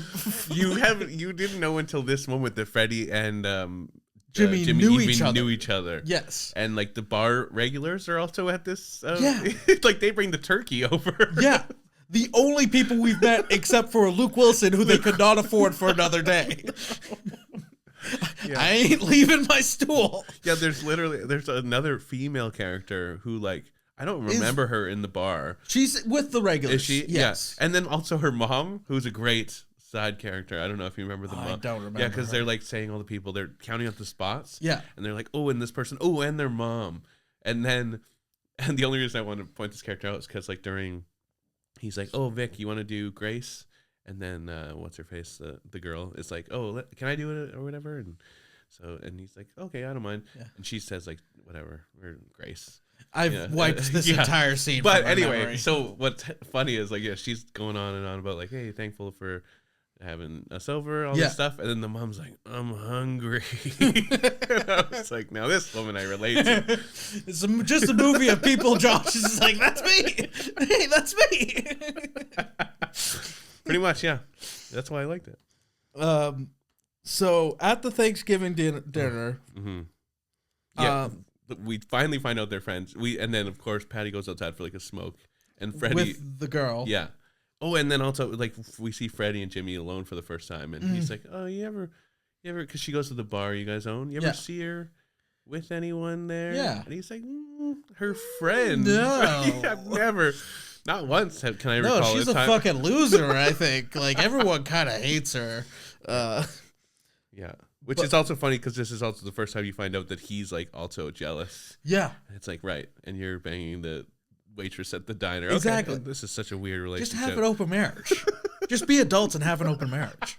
S2: you didn't know until this moment that Freddie and
S1: Jimmy knew each other.
S2: Yes, and like the bar regulars are also at this.
S1: Yeah,
S2: like they bring the turkey over.
S1: Yeah, the only people we've met except for Luke Wilson, who they could not afford for another day. Yeah. I ain't leaving my stool.
S2: Yeah, there's another female character who like. I don't remember her in the bar.
S1: She's with the regulars.
S2: Is she? Yes. Yeah. And then also her mom, who's a great side character. I don't know if you remember the mom.
S1: I don't remember.
S2: Yeah, because they're like saying all the people. They're counting up the spots.
S1: Yeah.
S2: And they're like, oh, and this person. Oh, and their mom. And the only reason I wanted to point this character out is because like he's like, oh, Vic, you want to do Grace? And then what's her face? The girl is like, oh, can I do it or whatever? And he's like, okay, I don't mind. Yeah. And she says like, whatever, or Grace.
S1: I've wiped this entire scene.
S2: But anyway, memory. So what's funny is like, she's going on and on about like, hey, thankful for having us over, all this stuff. And then the mom's like, I'm hungry. And I was like, now this woman I relate to.
S1: It's just a movie of people. Josh is just like, that's me. Hey, that's me.
S2: Pretty much, yeah. That's why I liked it.
S1: So at the Thanksgiving dinner,
S2: we finally find out they're friends. And then of course Patty goes outside for like a smoke, and Freddie
S1: with the girl.
S2: Yeah. Oh, and then also like we see Freddie and Jimmy alone for the first time, and he's like, "Oh, you ever?" Because she goes to the bar you guys own. You ever see her with anyone there?
S1: Yeah.
S2: And he's like, her friend.
S1: No,
S2: I've never. Not once can I recall.
S1: No, she's a fucking loser. I think like everyone kind of hates her.
S2: Yeah. Which is also funny because this is also the first time you find out that he's like also jealous.
S1: Yeah.
S2: It's like, right. And you're banging the waitress at the diner.
S1: Exactly.
S2: Okay, this is such a weird relationship.
S1: Just have an open marriage. Just be adults and have an open marriage.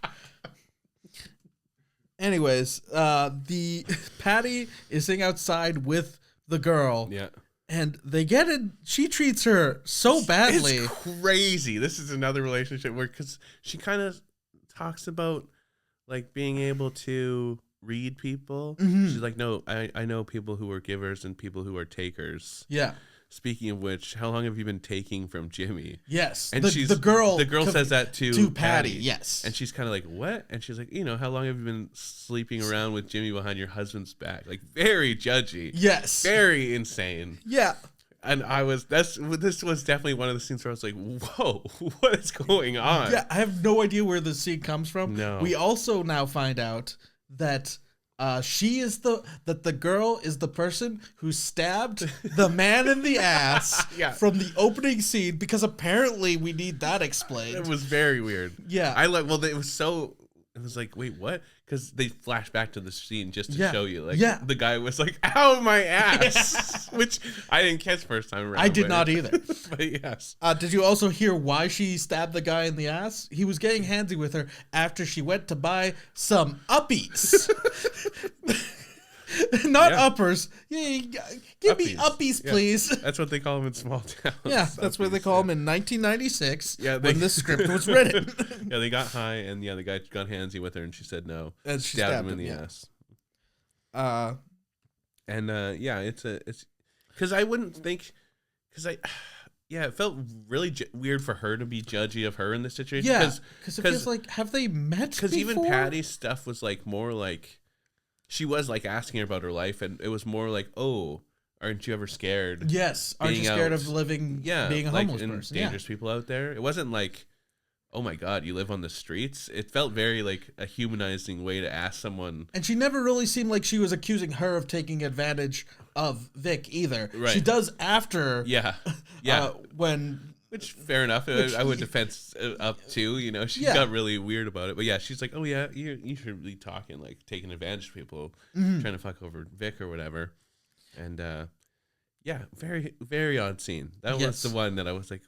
S1: Anyways, the Patty is sitting outside with the girl.
S2: Yeah.
S1: And they get it. She treats her so badly.
S2: It's crazy. This is another relationship where, because she kind of talks about like being able to read people. Mm-hmm. She's like, no, I know people who are givers and people who are takers.
S1: Yeah.
S2: Speaking of which, how long have you been taking from Jimmy?
S1: Yes.
S2: And
S1: the girl
S2: says that to
S1: Patty. Yes.
S2: And she's kind of like, what? And she's like, how long have you been sleeping around with Jimmy behind your husband's back? Like, very judgy.
S1: Yes.
S2: Very insane.
S1: Yeah.
S2: And this was definitely one of the scenes where I was like, whoa, what is going on?
S1: Yeah, I have no idea where the scene comes from.
S2: No.
S1: We also now find out that the girl is the person who stabbed the man in the ass from the opening scene, because apparently we need that explained.
S2: It was very weird.
S1: Yeah.
S2: It was like, wait, what? Because they flash back to the scene just to show you. Like, the guy was like, ow, my ass. Which I didn't catch first time around.
S1: I did not either.
S2: But yes.
S1: Did you also hear why she stabbed the guy in the ass? He was getting handsy with her after she went to buy some uppies. Not uppers. Yeah, give me uppies, please.
S2: That's what they call them in small towns.
S1: Yeah, that's what they call them in 1996 when this script was written.
S2: Yeah, they got high, and the guy got handsy with her, and she said no.
S1: And she
S2: stabbed him in the ass. It's because I wouldn't think, it felt really weird for her to be judgy of her in this situation.
S1: Yeah, because it feels like, have they met before?
S2: Because even Patty's stuff was like more like, she was like asking her about her life, and it was more like, oh, aren't you ever scared?
S1: Yes, aren't you scared of living, being a homeless person?
S2: Dangerous people out there. It wasn't like, oh my God, you live on the streets? It felt very like a humanizing way to ask someone.
S1: And she never really seemed like she was accusing her of taking advantage of Vic either.
S2: Right.
S1: She does after.
S2: Yeah.
S1: When.
S2: Which, fair enough. I would defense up too, you know. She got really weird about it. But yeah, she's like, oh yeah, you should be talking, like taking advantage of people, trying to fuck over Vic or whatever. And yeah, very, very odd scene. That was the one that I was like,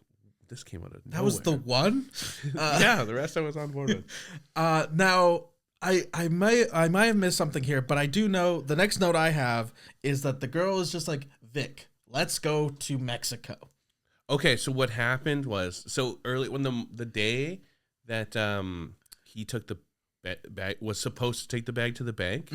S2: this came out of nowhere.
S1: That was the one?
S2: Yeah, the rest I was on board with.
S1: Now, I might have missed something here, but I do know the next note I have is that the girl is just like, Vic, let's go to Mexico.
S2: Okay, so what happened was, so early when the day that he took the bag, was supposed to take the bag to the bank,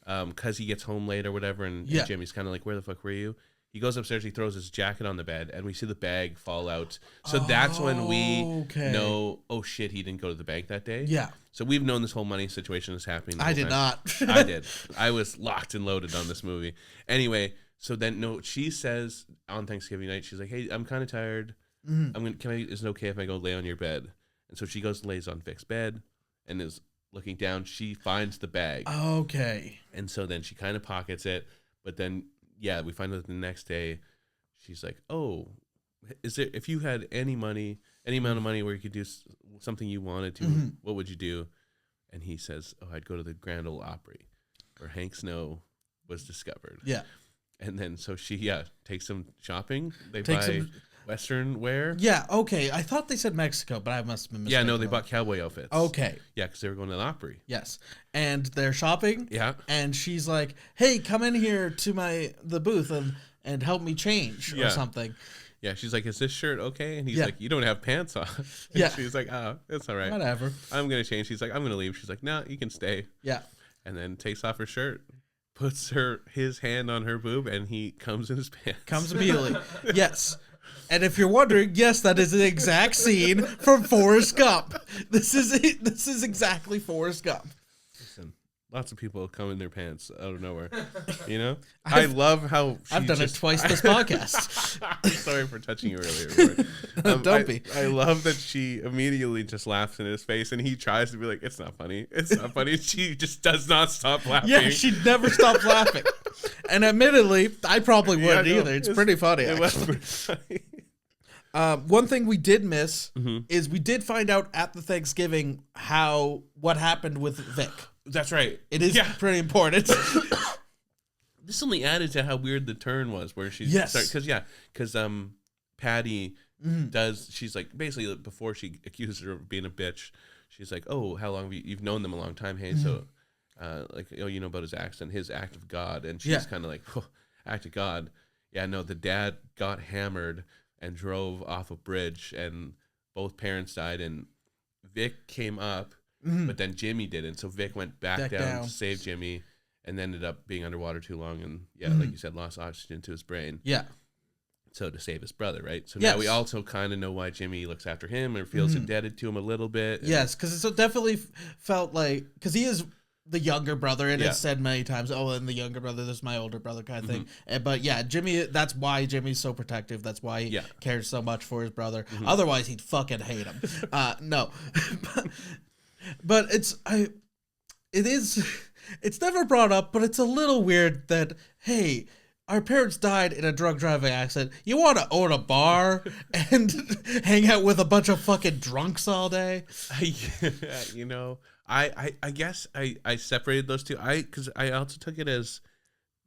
S2: because he gets home late or whatever, and Jimmy's kind of like, where the fuck were you? He goes upstairs, he throws his jacket on the bed, and we see the bag fall out. So that's when we know, oh shit, he didn't go to the bank that day.
S1: Yeah.
S2: So we've known this whole money situation is happening.
S1: I did not.
S2: I did. I was locked and loaded on this movie. Anyway, so then she says on Thanksgiving night, she's like, hey, I'm kind of tired. Is it okay if I go lay on your bed? And so she goes and lays on Vic's bed and is looking down. She finds the bag.
S1: Okay.
S2: And so then she kind of pockets it, but then we find out the next day, she's like, oh, if you had any amount of money where you could do something you wanted to, what would you do? And he says, oh, I'd go to the Grand Ole Opry where Hank Snow was discovered.
S1: Yeah.
S2: And then so she, takes him shopping. They buy Western wear.
S1: Yeah, okay. I thought they said Mexico, but I must have been mistaken.
S2: Yeah, no, they bought cowboy outfits.
S1: Okay.
S2: Yeah, because they were going to the Opry.
S1: Yes. And they're shopping.
S2: Yeah.
S1: And she's like, hey, come in here to the booth and help me change or something.
S2: Yeah, she's like, is this shirt okay? And he's like, you don't have pants on. And she's like, oh, it's all right.
S1: Whatever.
S2: I'm going to change. She's like, I'm going to leave. She's like, no, you can stay.
S1: Yeah.
S2: And then takes off her shirt, puts his hand on her boob, and he comes in his pants.
S1: Comes immediately. Yes. And if you're wondering, yes, that is the exact scene from Forrest Gump. This is exactly Forrest Gump.
S2: Listen, lots of people come in their pants out of nowhere. You know? I love how
S1: I've done it twice this podcast.
S2: Sorry for touching you earlier.
S1: Don't be.
S2: I love that she immediately just laughs in his face, and he tries to be like, it's not funny. It's not funny. She just does not stop laughing.
S1: Yeah, she never stops laughing. And admittedly, I probably wouldn't either. It's pretty funny, actually.
S2: It was pretty funny.
S1: One thing we did miss is we did find out at the Thanksgiving what happened with Vic.
S2: That's right.
S1: It is pretty important.
S2: This only added to how weird the turn was, where she's because Patty she's like, basically before she accuses her of being a bitch, she's like, oh, how long you've known them a long time, hey, so like, oh, you know about his act of God, and she's kind of like, oh, act of God, yeah, no, the dad got hammered and drove off a bridge, and both parents died, and Vic came up, but then Jimmy didn't, so Vic went back down to save Jimmy, and ended up being underwater too long, and like you said, lost oxygen to his brain.
S1: Yeah.
S2: So to save his brother, right? So now we also kind of know why Jimmy looks after him or feels indebted to him a little bit.
S1: Yes, because it definitely felt like, because he is the younger brother, and it's said many times, oh, and the younger brother, this is my older brother kind of thing. But yeah, Jimmy, that's why Jimmy's so protective. That's why he cares so much for his brother. Otherwise, he'd fucking hate him. No. But it's never brought up, but it's a little weird that, hey, our parents died in a drunk driving accident. You want to own a bar and hang out with a bunch of fucking drunks all day?
S2: You know, I guess I separated those two. Because I also took it as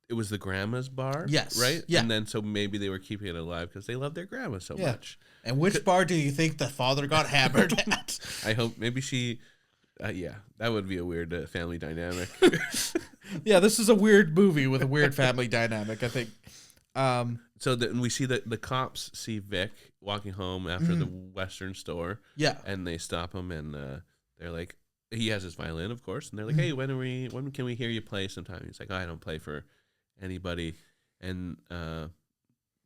S2: it was the grandma's bar.
S1: Yes.
S2: Right?
S1: Yeah.
S2: And then so maybe they were keeping it alive because they love their grandma so much.
S1: And which bar do you think the father got hammered at?
S2: I hope maybe she... that would be a weird family dynamic.
S1: Yeah, this is a weird movie with a weird family dynamic, I think.
S2: So then we see that the cops see Vic walking home after the Western store. Yeah. And they stop him, and they're like, he has his violin, of course, and they're like, hey, when can we hear you play sometime? He's like, oh, I don't play for anybody. And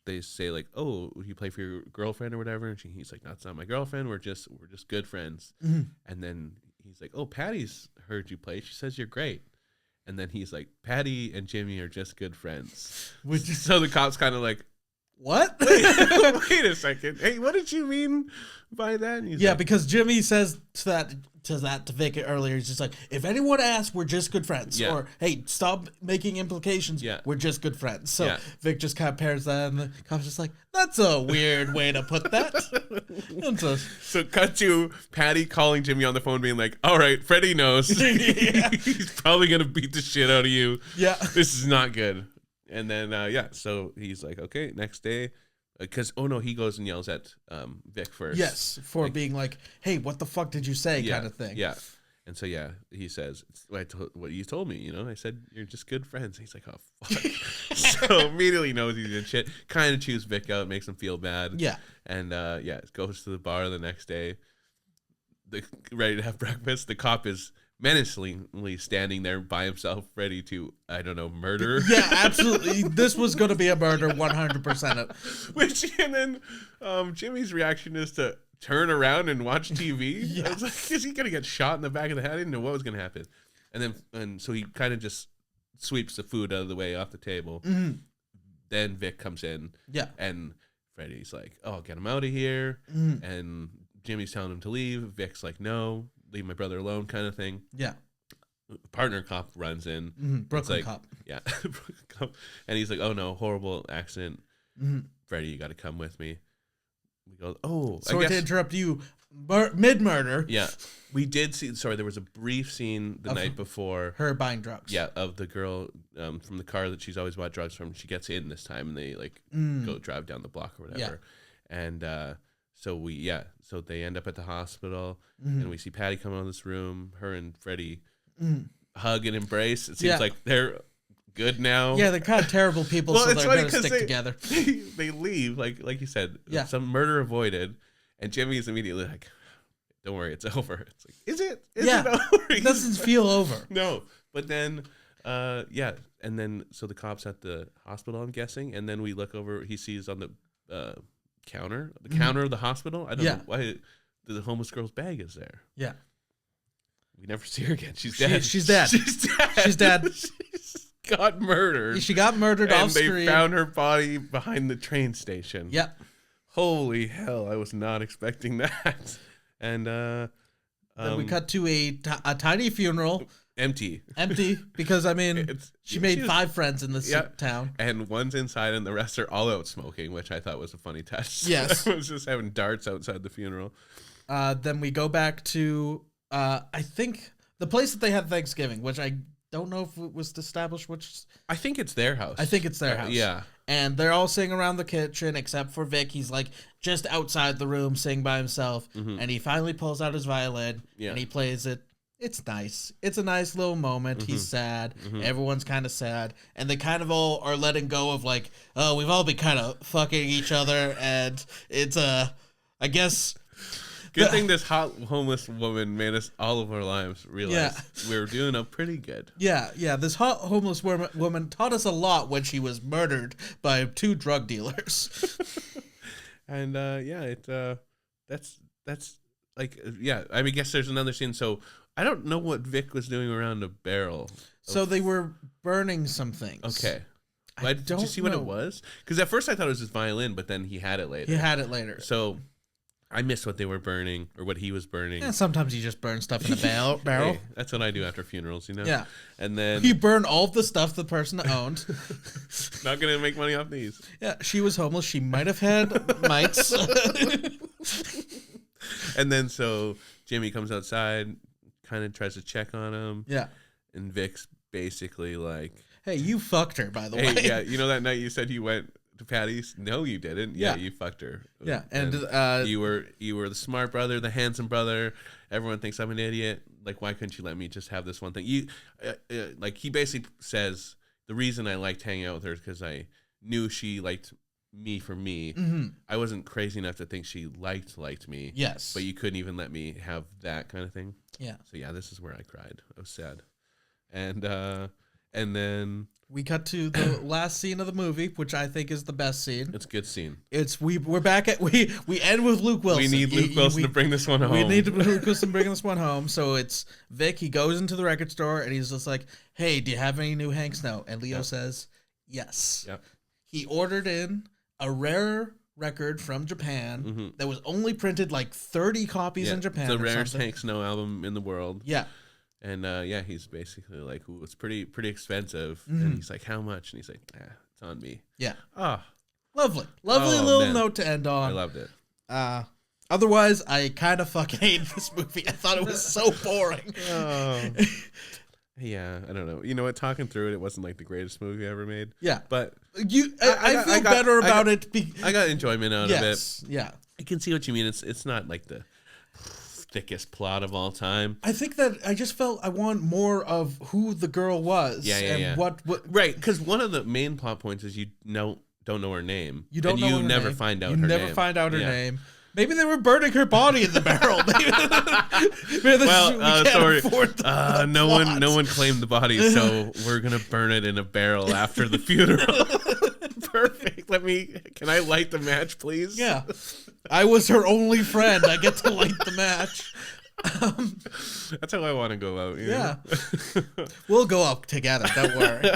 S2: they say like, oh, you play for your girlfriend or whatever? And he's like, that's not my girlfriend. We're just good friends. And then he's like, oh, Patty's heard you play. She says you're great. And then he's like, Patty and Jimmy are just good friends. So the cop's kind of like,
S1: what?
S2: Wait a second. Hey, what did you mean by that? And he's
S1: Yeah,
S2: like,
S1: because Jimmy says to Vic earlier, he's just like, if anyone asks, we're just good friends.
S2: Yeah.
S1: Or, hey, stop making implications.
S2: Yeah.
S1: We're just good friends. So
S2: Yeah.
S1: Vic just kind of pairs that, and the cop's just like, that's a weird way to put that.
S2: So cut to Patty calling Jimmy on the phone being like, all right, Freddie knows.
S1: Yeah.
S2: He's probably going to beat the shit out of you.
S1: Yeah.
S2: This is not good. And then, so he's like, okay, next day. Because, he goes and yells at Vic first.
S1: Yes, for being like, hey, what the fuck did you say kind of thing.
S2: Yeah. And so, he says, what you told me, I said, you're just good friends. He's like, oh, fuck. So immediately knows he's in shit. Kind of chews Vic out, makes him feel bad.
S1: Yeah.
S2: And, goes to the bar the next day, ready to have breakfast. The cop is menacingly standing there by himself, ready to, murder.
S1: Yeah, absolutely. This was going to be a murder 100%.
S2: And then Jimmy's reaction is to turn around and watch TV.
S1: Yeah.
S2: I was like, is he going to get shot in the back of the head? I didn't know what was going to happen. And so he kind of just sweeps the food out of the way off the table.
S1: Mm-hmm.
S2: Then Vic comes in.
S1: Yeah.
S2: And Freddie's like, oh, get him out of here. Mm-hmm. And Jimmy's telling him to leave. Vic's like, no, leave my brother alone, kind of thing.
S1: Yeah.
S2: Partner cop runs in.
S1: Mm-hmm. Brooklyn cop.
S2: Yeah. And he's like, oh no, horrible accident. Mm-hmm. Freddie, you got to come with me. We go,
S1: Sorry to interrupt you mid-murder.
S2: Yeah. We did see, there was a brief scene the night before.
S1: Her buying drugs.
S2: Yeah, of the girl from the car that she's always bought drugs from. She gets in this time and they go drive down the block or whatever. Yeah. And so they end up at the hospital and we see Patty come out of this room, her and Freddie hug and embrace. It seems like they're good now.
S1: Yeah, they're kind of terrible people, so they're going to stick together.
S2: They leave, like you said,
S1: yeah.
S2: Some murder avoided, and Jimmy's immediately like, don't worry, it's over. It's like, is it? Is it over?
S1: It doesn't feel over.
S2: No, but then, and then, so the cop's at the hospital, I'm guessing, and then we look over, he sees on the counter of the hospital, I don't know why the homeless girl's bag is there.
S1: Yeah.
S2: We never see her again. She's dead.
S1: She's dead. She's dead.
S2: She's got murdered.
S1: She got murdered off screen.
S2: And they found her body behind the train station.
S1: Yep.
S2: Holy hell, I was not expecting that. And
S1: then we cut to a tiny funeral.
S2: Empty,
S1: because, she made 5 friends in this town.
S2: And one's inside and the rest are all out smoking, which I thought was a funny touch.
S1: Yes.
S2: I was just having darts outside the funeral.
S1: Then we go back to, I think, the place that they had Thanksgiving, which I don't know if it was established which...
S2: I think it's their house.
S1: I think it's their house.
S2: Yeah.
S1: And they're all sitting around the kitchen, except for Vic. He's, just outside the room singing by himself. Mm-hmm. And he finally pulls out his violin, and he plays it. It's nice. It's a nice little moment. Mm-hmm. He's sad. Mm-hmm. Everyone's kind of sad. And they kind of all are letting go of we've all been kind of fucking each other. And it's, I guess...
S2: Good thing this hot homeless woman made us all of our lives realize we were doing pretty good. Yeah. This hot homeless
S1: woman taught us a lot when she was murdered by 2 drug dealers.
S2: And, that's I guess there's another scene. So I don't know what Vic was doing around a barrel.
S1: So they were burning some things.
S2: Okay. Did you see what it was? Because at first I thought it was his violin, but then he had it later. So I missed what they were burning or what he was burning.
S1: Yeah, sometimes you just burn stuff in a barrel.
S2: Hey, that's what I do after funerals,
S1: Yeah.
S2: And then
S1: you burn all of the stuff the person owned.
S2: Not gonna make money off these.
S1: Yeah, she was homeless. She might have had mites.
S2: And then so Jimmy comes outside, kind of tries to check on him.
S1: Yeah.
S2: And Vic's basically like,
S1: "Hey, you fucked her, by the way."
S2: Yeah, that night you said you went to Patty's? No, you didn't. Yeah, you fucked her.
S1: Yeah, and
S2: you were the smart brother, the handsome brother. Everyone thinks I'm an idiot. Like, why couldn't you let me just have this one thing? He basically says the reason I liked hanging out with her is because I knew she liked me for me. Mm-hmm. I wasn't crazy enough to think she liked me.
S1: Yes,
S2: but you couldn't even let me have that kind of thing.
S1: Yeah. So
S2: this is where I cried. I was sad, and then.
S1: We cut to the last scene of the movie, which I think is the best scene.
S2: It's a good scene.
S1: We're back at we end with Luke Wilson.
S2: We need Luke Wilson to bring this one home.
S1: We need Luke Wilson to bring this one home. So it's Vic. He goes into the record store and he's just like, "Hey, do you have any new Hank Snow?" And Leo says, "Yes."
S2: Yep.
S1: He ordered in a rare record from Japan that was only printed like 30 copies in Japan.
S2: The rarest Hank Snow album in the world.
S1: Yeah.
S2: And he's basically like, ooh, it's pretty expensive. And he's like, how much? And he's like, it's on me.
S1: Yeah.
S2: Oh,
S1: lovely little note to end on.
S2: I loved it.
S1: Otherwise, I kind of fucking hate this movie. I thought it was so boring.
S2: Yeah, I don't know. You know what? Talking through it, it wasn't like the greatest movie ever made.
S1: Yeah,
S2: but
S1: I feel better about it.
S2: I got enjoyment out of it.
S1: Yeah,
S2: I can see what you mean. It's not like the thickest plot of all time.
S1: I think that I just felt I want more of who the girl was.
S2: Yeah.
S1: What
S2: right? Because one of the main plot points is you don't know her name.
S1: You don't know her name.
S2: Never find out her name.
S1: You never find out her name. Maybe they were burning her body in the barrel.
S2: Sorry. No one claimed the body, so we're gonna burn it in a barrel after the funeral. Perfect. Can I light the match, please?
S1: Yeah. I was her only friend. I get to light the match.
S2: That's how I want to go out.
S1: Yeah. We'll go up together. Don't worry.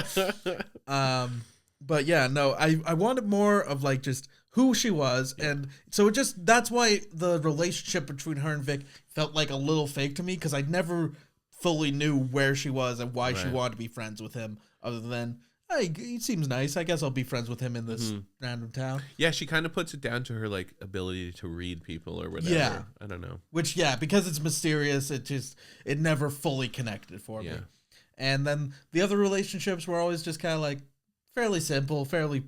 S1: But yeah, no, I wanted more of like just who she was, and so that's why the relationship between her and Vic felt like a little fake to me, because I never fully knew where she was and why she wanted to be friends with him, other than, hey, he seems nice, I guess I'll be friends with him in this random town.
S2: Yeah, she kind of puts it down to her like ability to read people or whatever.
S1: Yeah.
S2: I don't know.
S1: Which, because it's mysterious, it never fully connected for me. And then the other relationships were always just kind of like fairly simple, fairly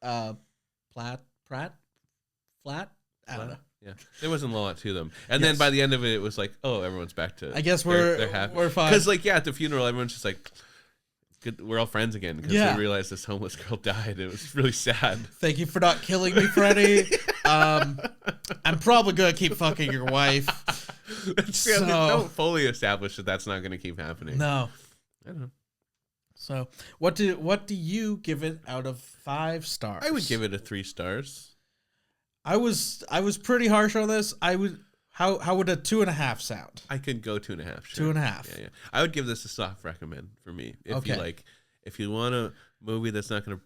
S1: flat. I don't know.
S2: Yeah, there wasn't a lot to them. And then by the end of it, it was like, oh, everyone's back to.
S1: I guess
S2: they're happy.
S1: We're fine.
S2: Because at the funeral, everyone's just like, good, we're all friends again, because they realized this homeless girl died. It was really sad.
S1: Thank you for not killing me, Freddie. I'm probably gonna keep fucking your wife.
S2: They don't fully establish that that's not gonna keep happening.
S1: No,
S2: I don't know.
S1: So what do you give it out of 5 stars?
S2: I would give it a 3 stars.
S1: I was pretty harsh on this. I would. How would a 2.5 sound?
S2: I could go 2.5. Sure.
S1: 2.5.
S2: Yeah. I would give this a soft recommend for me. If you want a movie that's not going to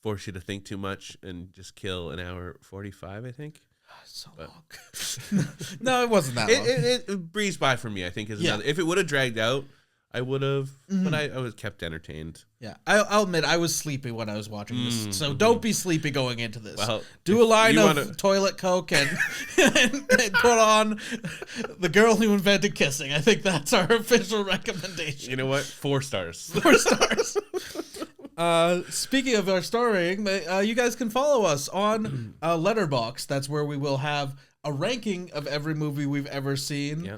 S2: force you to think too much and just kill an hour 45, I think.
S1: So long. No, it wasn't that long.
S2: It breezed by for me, I think. If it would have dragged out, I would have, but I was kept entertained.
S1: Yeah, I'll admit I was sleepy when I was watching this, so don't be sleepy going into this.
S2: Well,
S1: do a line of toilet coke and put on The Girl Who Invented Kissing. I think that's our official recommendation.
S2: You know what? 4 stars.
S1: 4 stars. Speaking of our star rating, you guys can follow us on Letterboxd. That's where we will have a ranking of every movie we've ever seen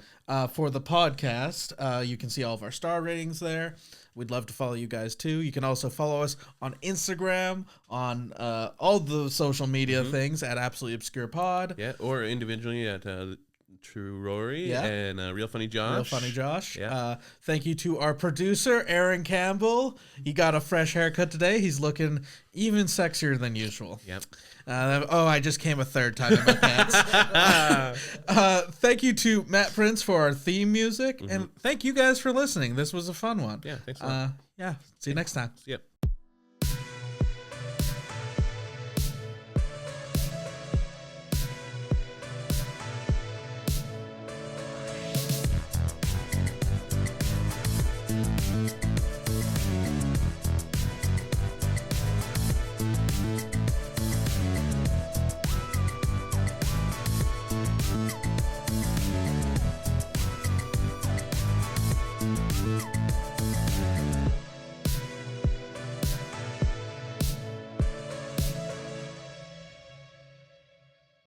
S1: for the podcast. You can see all of our star ratings there. We'd love to follow you guys too. You can also follow us on Instagram, on all the social media things at Absolutely Obscure Pod.
S2: Yeah, or individually at True Rory and Real Funny Josh.
S1: Real Funny Josh.
S2: Yeah.
S1: Thank you to our producer, Aaron Campbell. He got a fresh haircut today. He's looking even sexier than usual.
S2: Yep.
S1: I just came a 3rd time in my pants. Thank you to Matt Prince for our theme music, and thank you guys for listening. This was a fun one.
S2: Yeah, thanks a lot.
S1: See you next time.
S2: Yep.